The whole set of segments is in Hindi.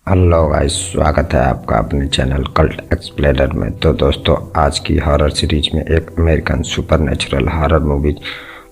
हेलो गाइस, स्वागत है आपका अपने चैनल कल्ट एक्सप्लेनर में। तो दोस्तों, आज की हॉरर सीरीज में एक American supernatural horror movie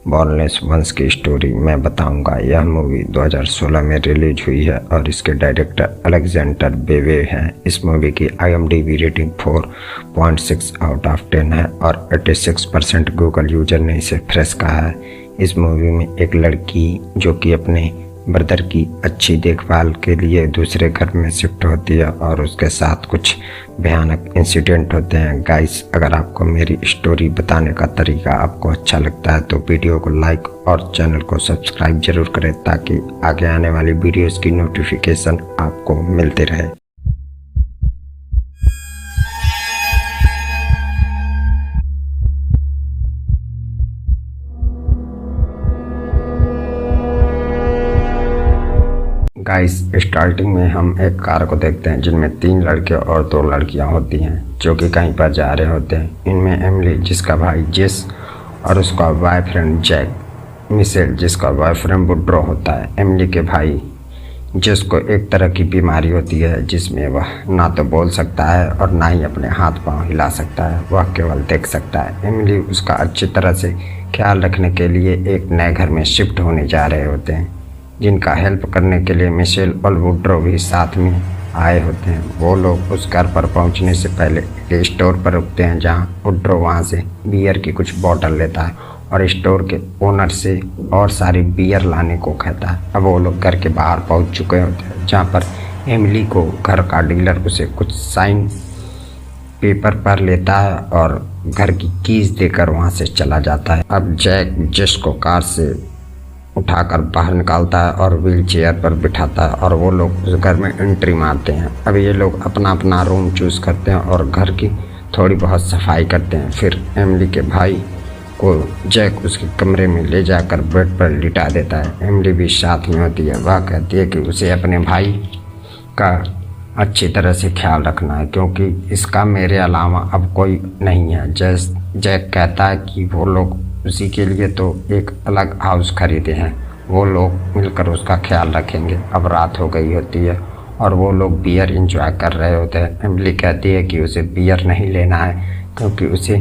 boneless ones की स्टोरी मैं बताऊंगा। यह मूवी 2016 में रिलीज हुई है और इसके डायरेक्टर अलेक्जेंडर बेवे हैं। इस मूवी की IMDb रेटिंग 4.6 आउट ऑफ 10 है और 86% गूगल यूजर ने इसे फ्रेश कहा है। इस मूवी में एक लड़की जो कि अपने ब्रदर की अच्छी देखभाल के लिए दूसरे घर में शिफ्ट होती है और उसके साथ कुछ भयानक इंसिडेंट होते हैं। गाइस, अगर आपको मेरी स्टोरी बताने का तरीका आपको अच्छा लगता है तो वीडियो को लाइक और चैनल को सब्सक्राइब जरूर करें ताकि आगे आने वाली वीडियोस की नोटिफिकेशन आपको मिलते रहे। गाइस, स्टार्टिंग में हम एक कार को देखते हैं जिनमें 3 लड़के और 2 लड़कियां होती हैं जो कि कहीं पर जा रहे होते हैं। इनमें एमिली जिसका भाई जेस और उसका बॉयफ्रेंड जैक, मिशेल जिसका बॉयफ्रेंड वुड्रो होता है। एमिली के भाई जेस को एक तरह की बीमारी होती है जिसमें वह ना तो बोल सकता है और ना ही अपने हाथ पांव हिला सकता है, वह केवल देख सकता है। एमिली उसका अच्छी तरह से ख्याल रखने के लिए एक नए घर में शिफ्ट होने जा रहे होते हैं, जिनका हेल्प करने के लिए मिशेल और वुड्रो भी साथ में आए होते हैं। वो लोग उस घर पर पहुंचने से पहले एक स्टोर पर रुकते हैं जहां वुड्रो वहां से बियर की कुछ बोतल लेता है और स्टोर के ओनर से और सारी बियर लाने को कहता है। अब वो लोग घर के बाहर पहुंच चुके होते हैं जहां पर एमिली को घर का डीलर उसे कुछ साइन पेपर पर लेता है और घर की कीज देकर वहां से चला जाता है। अब जैक जेस को कार से उठाकर बाहर निकालता है और व्हील चेयर पर बिठाता है और वो लोग उस घर में एंट्री मारते हैं। अब ये लोग अपना अपना रूम चूज करते हैं और घर की थोड़ी बहुत सफाई करते हैं। फिर एमिली के भाई को जैक उसके कमरे में ले जाकर बेड पर लिटा देता है। एमिली भी साथ में होती है। वह कहती है कि उसे अपने भाई का अच्छी तरह से ख्याल रखना है क्योंकि इसका मेरे अलावा अब कोई नहीं है। जैक कहता है कि वो लोग उसी के लिए तो एक अलग हाउस खरीदे हैं, वो लोग मिलकर उसका ख्याल रखेंगे। अब रात हो गई होती है और वो लोग बियर एंजॉय कर रहे होते हैं। एमिली कहती है कि उसे बियर नहीं लेना है क्योंकि उसे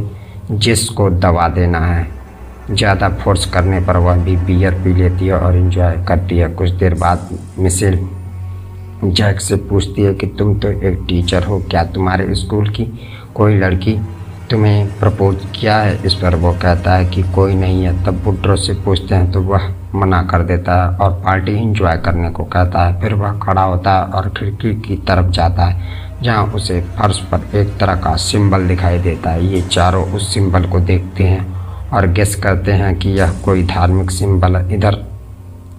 जेस को दवा देना है। ज़्यादा फोर्स करने पर वह भी बियर पी लेती है और एंजॉय करती है। कुछ देर बाद मिशेल जैक से पूछती है कि तुम तो एक टीचर हो, क्या तुम्हारे स्कूल की कोई लड़की तुम्हें प्रपोज किया है? इस पर वो कहता है कि कोई नहीं है। तब वुड्रो से पूछते हैं तो वह मना कर देता है और पार्टी एंजॉय करने को कहता है। फिर वह खड़ा होता है और खिड़की की तरफ जाता है जहां उसे फर्श पर एक तरह का सिंबल दिखाई देता है। ये चारों उस सिंबल को देखते हैं और गेस करते हैं कि यह कोई धार्मिक सिंबल है। इधर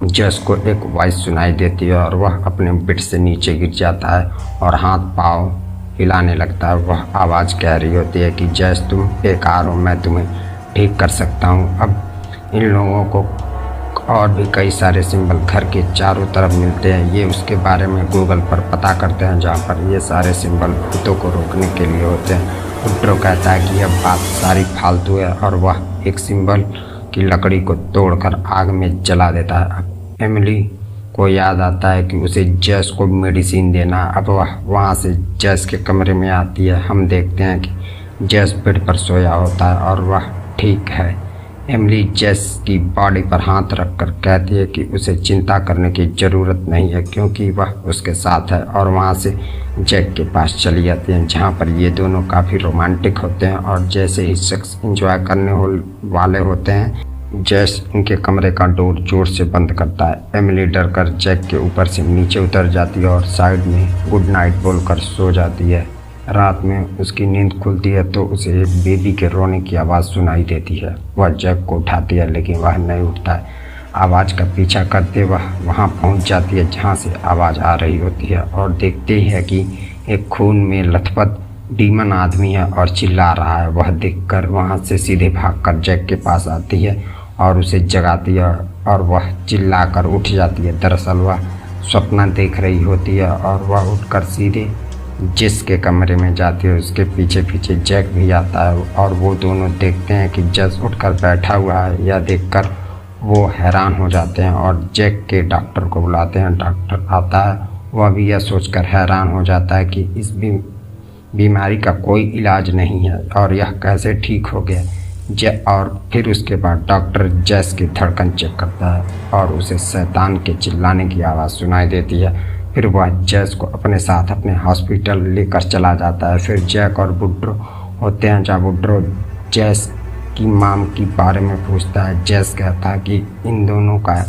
जेस को एक वॉइस सुनाई देती है और वह अपने बेड से नीचे गिर जाता है और हाथ पाँव हिलाने लगता है। वह आवाज़ कह रही होती है कि जैस तुम बेकार हो, मैं तुम्हें ठीक कर सकता हूँ। अब इन लोगों को और भी कई सारे सिंबल घर के चारों तरफ मिलते हैं। ये उसके बारे में गूगल पर पता करते हैं जहाँ पर ये सारे सिंबल भूतों को रोकने के लिए होते हैं। वुड्रो कहता है कि यह बात सारी फालतू है और वह एक सिंबल की लकड़ी को तोड़कर आग में जला देता है। अब एमिली को याद आता है कि उसे जेस को मेडिसिन देना। अब वह वहाँ से जेस के कमरे में आती है। हम देखते हैं कि जेस बेड पर सोया होता है और वह ठीक है। एमिली जेस की बॉडी पर हाथ रखकर कहती है कि उसे चिंता करने की ज़रूरत नहीं है क्योंकि वह उसके साथ है और वहाँ से जैक के पास चली जाती हैं जहाँ पर ये दोनों काफ़ी रोमांटिक होते हैं और जैसे ही सेक्स एंजॉय करने वाले होते हैं जेस उनके कमरे का डोर जोर से बंद करता है। एमिली डरकर जैक के ऊपर से नीचे उतर जाती है और साइड में गुड नाइट बोलकर सो जाती है। रात में उसकी नींद खुलती है तो उसे एक बेबी के रोने की आवाज़ सुनाई देती है। वह जैक को उठाती है लेकिन वह नहीं उठता है। आवाज़ का पीछा करते वह वहाँ पहुँच जाती है जहाँ से आवाज़ आ रही होती है और देखती है कि एक खून में लथपथ डीमन आदमी है और चिल्ला रहा है। वह देखकर वहाँ से सीधे भागकर जैक के पास आती है और उसे जगाती है और वह चिल्लाकर उठ जाती है। दरअसल वह सपना देख रही होती है और वह उठकर सीधे जेस के कमरे में जाती है। उसके पीछे पीछे जैक भी आता है और वो दोनों देखते हैं कि जेस उठकर बैठा हुआ है। यह देखकर वो हैरान हो जाते हैं और जैक के डॉक्टर को बुलाते हैं। डॉक्टर आता है वह भी यह सोचकर हैरान हो जाता है कि इस बीमारी का कोई इलाज नहीं है और यह कैसे ठीक हो गया। और फिर उसके बाद डॉक्टर जेस की धड़कन चेक करता है और उसे शैतान के चिल्लाने की आवाज़ सुनाई देती है। फिर वह जेस को अपने साथ अपने हॉस्पिटल लेकर चला जाता है। फिर जैक और वुड्रो होते हैं जहाँ वुड्रो जेस की माम के बारे में पूछता है। जेस कहता है कि इन दोनों का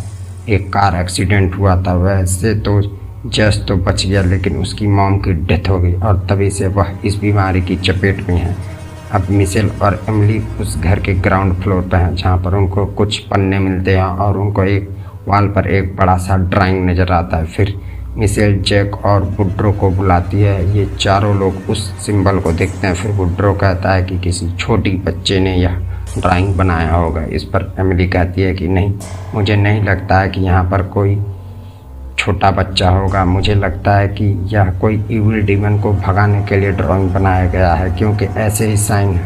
एक कार एक्सीडेंट हुआ था। वैसे तो जेस तो बच गया लेकिन उसकी मॉम की डेथ हो गई और तभी से वह इस बीमारी की चपेट में है। अब मिशेल और एमिली उस घर के ग्राउंड फ्लोर पर हैं जहाँ पर उनको कुछ पन्ने मिलते हैं और उनको एक वॉल पर एक बड़ा सा ड्राइंग नज़र आता है। फिर मिशेल जैक और वुड्रो को बुलाती है। ये चारों लोग उस सिंबल को देखते हैं। फिर वुड्रो कहता है कि किसी छोटी बच्चे ने यह ड्राइंग बनाया होगा। इस पर एमिली कहती है कि नहीं, मुझे नहीं लगता है कि यहाँ पर कोई छोटा बच्चा होगा। मुझे लगता है कि यह कोई इविल डीमन को भगाने के लिए ड्राइंग बनाया गया है, क्योंकि ऐसे ही साइन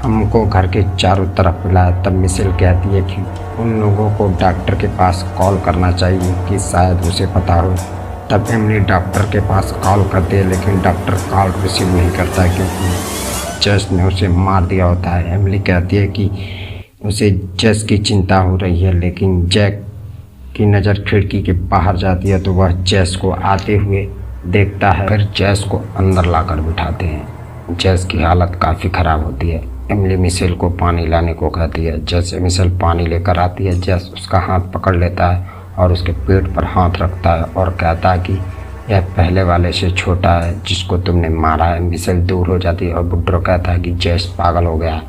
हमको घर के चारों तरफ मिला। तब मिशेल कहती है कि उन लोगों को डॉक्टर के पास कॉल करना चाहिए कि शायद उसे पता हो। तब एमिली डॉक्टर के पास कॉल करती है लेकिन डॉक्टर कॉल रिसीव नहीं करता है क्योंकि जेस ने उसे मार दिया होता है। एमिली कहती है कि उसे जेस की चिंता हो रही है, लेकिन जैक की नज़र खिड़की के बाहर जाती है तो वह जेस को आते हुए देखता है। फिर जेस को अंदर लाकर बिठाते हैं। जेस की हालत काफ़ी ख़राब होती है। एमिली मिशेल को पानी लाने को कहती है। जैसे मिशेल पानी लेकर आती है, जेस उसका हाथ पकड़ लेता है और उसके पेट पर हाथ रखता है और कहता है कि यह पहले वाले से छोटा है जिसको तुमने मारा है। मिशेल दूर हो जाती है और वुड्रो कहता है कि जेस पागल हो गया,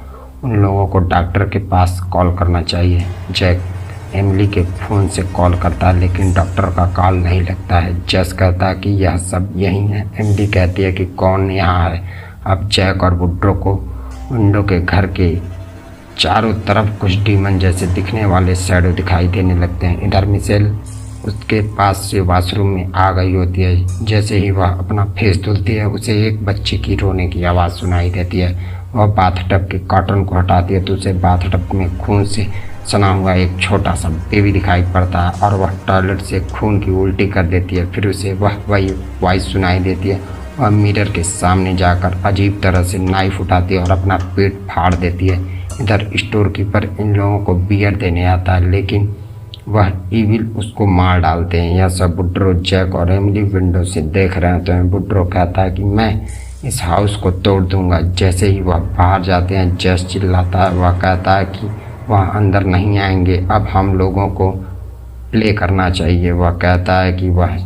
उन लोगों को डॉक्टर के पास कॉल करना चाहिए। जैक एमिली के फ़ोन से कॉल करता है लेकिन डॉक्टर का कॉल नहीं लगता है। जेस कहता है कि यह सब यही है। एमिली कहती है कि कौन यहाँ है। अब जैक और वुड्रो को विंडो के घर के चारों तरफ कुछ डीमन जैसे दिखने वाले शैडो दिखाई देने लगते हैं। इधर मिशेल उसके पास से वॉशरूम में आ गई होती है। जैसे ही वह अपना फेस धुलती है उसे एक बच्चे की रोने की आवाज़ सुनाई देती है। वह बाथटब के कर्टन को हटाती है तो उसे बाथटब में खून से सना हुआ एक छोटा सा बेबी दिखाई पड़ता है और वह टॉयलेट से खून की उल्टी कर देती है। फिर उसे वही वॉइस सुनाई देती है। वह मिरर के सामने जाकर अजीब तरह से नाइफ उठाती है और अपना पेट फाड़ देती है। इधर स्टोर कीपर इन लोगों को बियर देने आता है लेकिन वह इविल उसको मार डालते हैं। यह सब वुड्रो, जैक और एमिली विंडो से देख रहे होते हैं। वुड्रो कहता है कि मैं इस हाउस को तोड़ दूंगा। जैसे ही वह बाहर जाते हैं जेस चिल्लाता है। वह कहता है कि वह अंदर नहीं आएंगे, अब हम लोगों को प्ले करना चाहिए। वह कहता है कि वह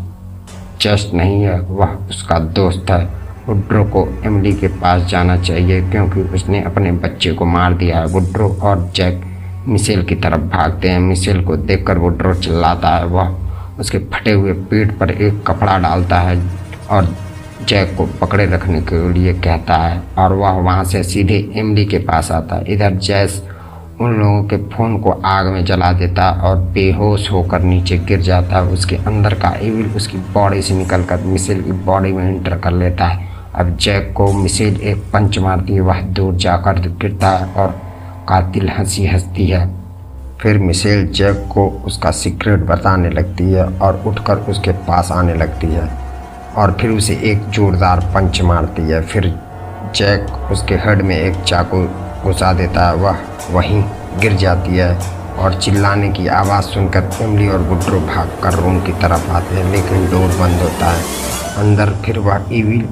जेस नहीं है, वह उसका दोस्त है। वुड्रो को एमिली के पास जाना चाहिए क्योंकि उसने अपने बच्चे को मार दिया है। वुड्रो और जैक मिशेल की तरफ भागते हैं। मिशेल को देखकर वुड्रो चिल्लाता है। वह उसके फटे हुए पेट पर एक कपड़ा डालता है और जैक को पकड़े रखने के लिए कहता है और वह वहाँ से सीधे एमिली के पास आता है। इधर जेस उन लोगों के फ़ोन को आग में जला देता और बेहोश होकर नीचे गिर जाता है। उसके अंदर का इविल उसकी बॉडी से निकलकर मिशेल की बॉडी में एंटर कर लेता है। अब जैक को मिशेल एक पंच मारती है। वह दूर जाकर गिरता है और कातिल हंसी हंसती है। फिर मिशेल जैक को उसका सीक्रेट बताने लगती है और उठकर उसके पास आने लगती है और फिर उसे एक जोरदार पंच मारती है। फिर जैक उसके हेड में एक चाकू घुसा देता है। वह वहीं गिर जाती है और चिल्लाने की आवाज़ सुनकर एमिली और वुड्रो भागकर रूम की तरफ आते हैं लेकिन डोर बंद होता है। अंदर फिर वह इविल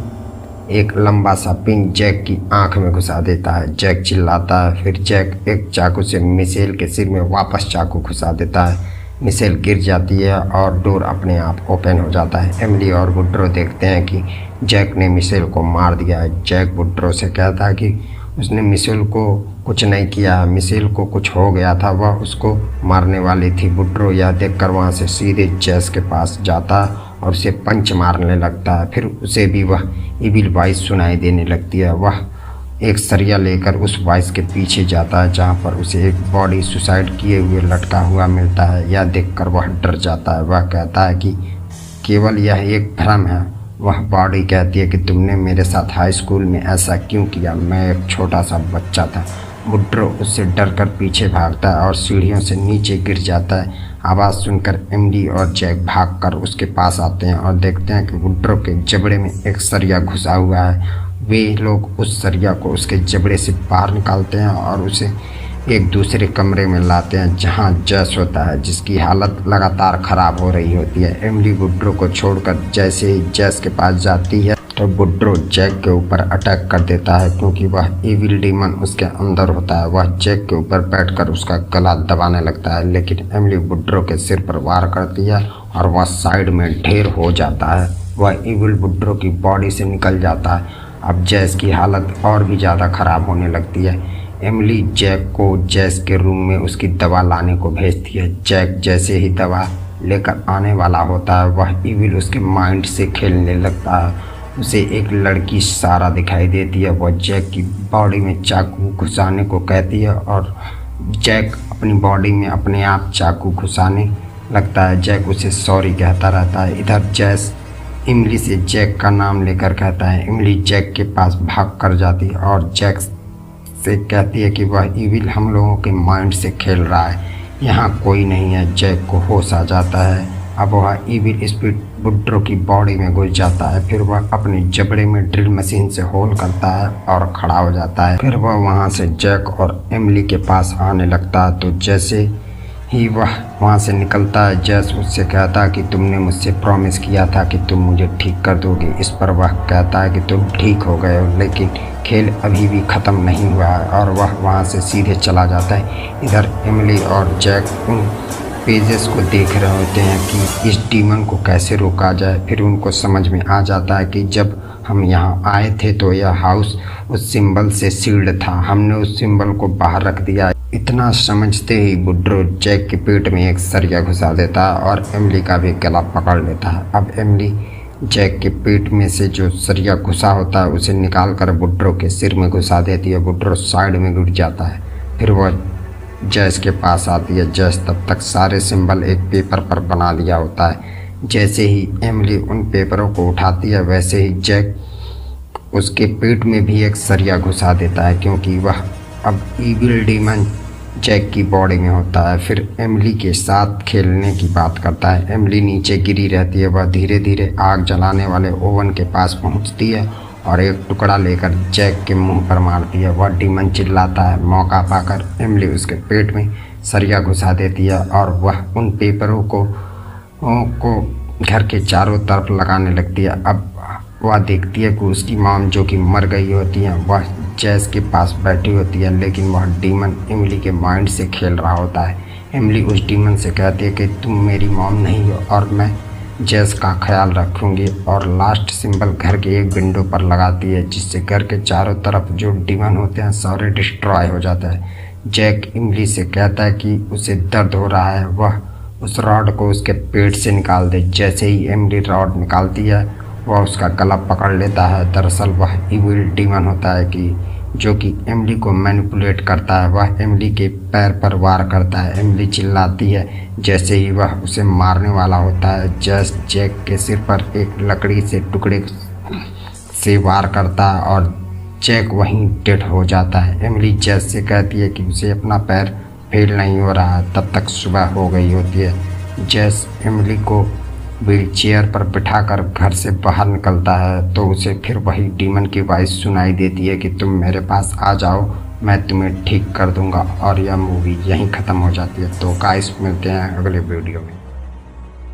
एक लंबा सा पिन जैक की आंख में घुसा देता है। जैक चिल्लाता है। फिर जैक एक चाकू से मिशेल के सिर में वापस चाकू घुसा देता है। मिशेल गिर जाती है और डोर अपने आप ओपन हो जाता है। एमिली और वुड्रो देखते हैं कि जैक ने मिशेल को मार दिया है। जैक वुड्रो से कहता है कि उसने मिशेल को कुछ नहीं किया, मिशेल को कुछ हो गया था, वह उसको मारने वाली थी। वुड्रो यह देखकर वहाँ से सीधे जेस के पास जाता और उसे पंच मारने लगता है। फिर उसे भी वह इविल वॉइस सुनाई देने लगती है। वह एक सरिया लेकर उस वॉइस के पीछे जाता है जहाँ पर उसे एक बॉडी सुसाइड किए हुए लटका हुआ मिलता है। यह देखकर वह डर जाता है। वह कहता है कि केवल यह एक भ्रम है। वह बॉडी कहती है कि तुमने मेरे साथ हाई स्कूल में ऐसा क्यों किया, मैं एक छोटा सा बच्चा था। वुड्रो उससे डरकर पीछे भागता है और सीढ़ियों से नीचे गिर जाता है। आवाज़ सुनकर एमिली और जैक भागकर उसके पास आते हैं और देखते हैं कि वुड्रो के जबड़े में एक सरिया घुसा हुआ है। वे लोग उस सरिया को उसके जबड़े से बाहर निकालते हैं और उसे एक दूसरे कमरे में लाते हैं जहां जैस होता है, जिसकी हालत लगातार ख़राब हो रही होती है। एमिली वुड्रो को छोड़कर जैसे ही जैस के पास जाती है तो वुड्रो जैक के ऊपर अटैक कर देता है, क्योंकि वह इविल डीमन उसके अंदर होता है। वह जैक के ऊपर बैठकर उसका गला दबाने लगता है, लेकिन एमिली वुड्रो के सिर पर वार करती है और वह साइड में ढेर हो जाता है। वह इविल वुड्रो की बॉडी से निकल जाता है। अब जैस की हालत और भी ज़्यादा ख़राब होने लगती है। एमिली जैक को जैस के रूम में उसकी दवा लाने को भेजती है। जैक जैसे ही दवा लेकर आने वाला होता है, वह इविल उसके माइंड से खेलने लगता है। उसे एक लड़की सारा दिखाई देती है। वह जैक की बॉडी में चाकू घुसाने को कहती है और जैक अपनी बॉडी में अपने आप चाकू घुसाने लगता है। जैक उसे सॉरी कहता रहता है। इधर जैस इमली से जैक का नाम लेकर कहता है। इमली जैक के पास भाग कर जाती है और जैक से कहती है कि वह इविल हम लोगों के माइंड से खेल रहा है, यहाँ कोई नहीं है। जैक को होश आ जाता है। अब वह इविल स्पिरिट वुड्रो की बॉडी में घुस जाता है। फिर वह अपने जबड़े में ड्रिल मशीन से होल करता है और खड़ा हो जाता है। फिर वह वहाँ से जैक और एमिली के पास आने लगता है। तो जैसे ही वह वहाँ से निकलता है, जैस उससे कहता है कि तुमने मुझसे प्रॉमिस किया था कि तुम मुझे ठीक कर दोगे। इस पर वह कहता है कि तुम ठीक हो गए हो, लेकिन खेल अभी भी ख़त्म नहीं हुआ है, और वह वहाँ से सीधे चला जाता है। इधर एमिली और जैक उन पेजेस को देख रहे होते हैं कि इस डीमन को कैसे रोका जाए। फिर उनको समझ में आ जाता है कि जब हम यहाँ आए थे तो यह हाउस उस सिंबल से सील्ड था, हमने उस सिंबल को बाहर रख दिया। इतना समझते ही वुड्रो जैक के पेट में एक सरिया घुसा देता है और एमिली का भी गला पकड़ लेता है। अब एमिली जैक के पेट में से जो सरिया घुसा होता है उसे निकाल कर वुड्रो के सिर में घुसा देती है। वुड्रो साइड में गिर जाता है। फिर वह जैस के पास आती है। जैस तब तक सारे सिंबल एक पेपर पर बना लिया होता है। जैसे ही एमिली उन पेपरों को उठाती है, वैसे ही जैक उसके पेट में भी एक सरिया घुसा देता है, क्योंकि वह अब इविल डीमन जैक की बॉडी में होता है। फिर एमिली के साथ खेलने की बात करता है। एमिली नीचे गिरी रहती है। वह धीरे धीरे आग जलाने वाले ओवन के पास पहुंचती है और एक टुकड़ा लेकर जैक के मुंह पर मारती है। वह डीमन चिल्लाता है। मौका पाकर एमिली उसके पेट में सरिया घुसा देती है और वह उन पेपरों को घर के चारों तरफ लगाने लगती है। अब वह देखती है कि उसकी मॉम, जो कि मर गई होती है, वह जैस के पास बैठी होती है, लेकिन वह डीमन एमिली के माइंड से खेल रहा होता है। एमिली उस डीमन से कहती है कि तुम मेरी मॉम नहीं हो और मैं जैस का ख्याल रखूंगी, और लास्ट सिंबल घर के एक विंडो पर लगाती है, जिससे घर के चारों तरफ जो डीमन होते हैं सारे डिस्ट्रॉय हो जाता है। जैक इमली से कहता है कि उसे दर्द हो रहा है, वह उस रॉड को उसके पेट से निकाल दे। जैसे ही इमली रॉड निकालती है, वह उसका गला पकड़ लेता है। दरअसल वह इविल डीमन होता है कि जो कि एमिली को मैनिपुलेट करता है। वह एमिली के पैर पर वार करता है। एमिली चिल्लाती है। जैसे ही वह उसे मारने वाला होता है, जैस जैक के सिर पर एक लकड़ी से टुकड़े से वार करता है और जैक वहीं डेड हो जाता है। एमिली जैस से कहती है कि उसे अपना पैर फील नहीं हो रहा है। तब तक सुबह हो गई होती है। जैस एमिली को व्हील चेयर पर बिठाकर घर से बाहर निकलता है तो उसे फिर वही डीमन की वॉइस सुनाई देती है कि तुम मेरे पास आ जाओ, मैं तुम्हें ठीक कर दूंगा। और यह मूवी यहीं ख़त्म हो जाती है। तो गाइस मिलते हैं अगले वीडियो में।